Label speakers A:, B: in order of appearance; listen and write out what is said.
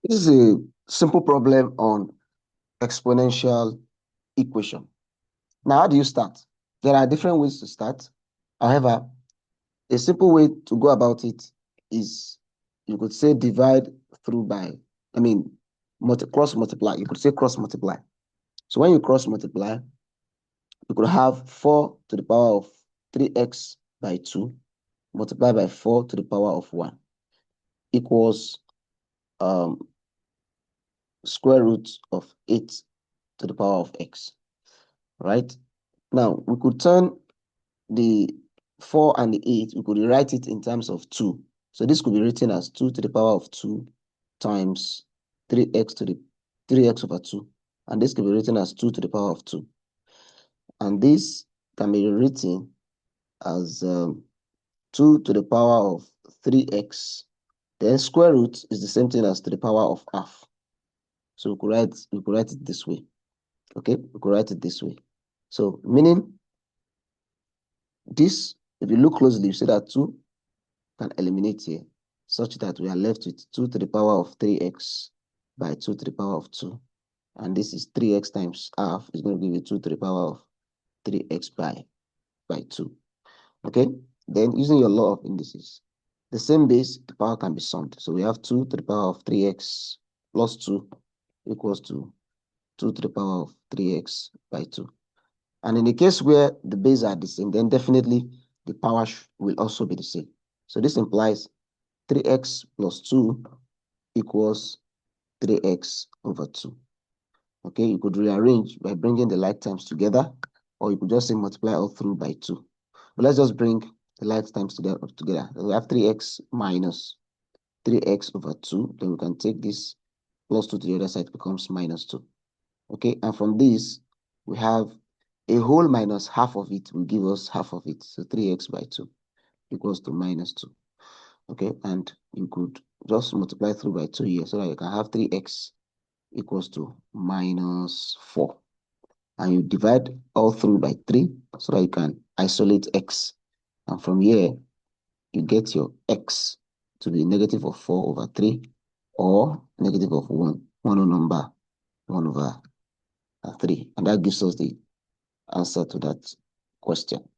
A: This is a simple problem on exponential equation. Now, how do you start? There are different ways to start. However, a simple way to go about it is you could say divide through by, cross multiply. You could say cross multiply. So when you cross multiply, you could have 4 to the power of 3x by 2 multiplied by 4 to the power of 1 equals um, square root of 8 to the power of x, right? Now, we could turn the 4 and the 8, we could rewrite it in terms of 2. So this could be written as 2 to the power of 2 times 3x to the 3x over 2. And this could be written as 2 to the power of 2. And this can be written as 2 to the power of 3x. Then square root is the same thing as to the power of half. So we could write it this way. Okay, we could write it this way. So meaning this, if you look closely, you see that 2 can eliminate here, such that we are left with 2 to the power of 3x by 2 to the power of 2. And this is 3x times half is going to give you 2 to the power of 3x by 2. Okay, then using your law of indices, the same base, the power can be summed. So we have 2 to the power of 3x plus 2 equals to 2 to the power of 3x by 2. And in the case where the bases are the same, then definitely the power will also be the same. So this implies 3x plus 2 equals 3x over 2. Okay, you could rearrange by bringing the like terms together, or you could just say multiply all through by 2. But let's just bring the like terms together. We have 3x minus 3x over 2. Then we can take this plus 2 to the other side, becomes minus 2. Okay, and from this, we have a whole minus half of it will give us half of it. So 3x by 2 equals to minus 2. Okay, and you could just multiply through by 2 here so that you can have 3x equals to minus 4. And you divide all through by 3 so that you can isolate x. And from here, you get your x to be negative of 4 over 3 or negative of 1 number 1 over 3. And that gives us the answer to that question.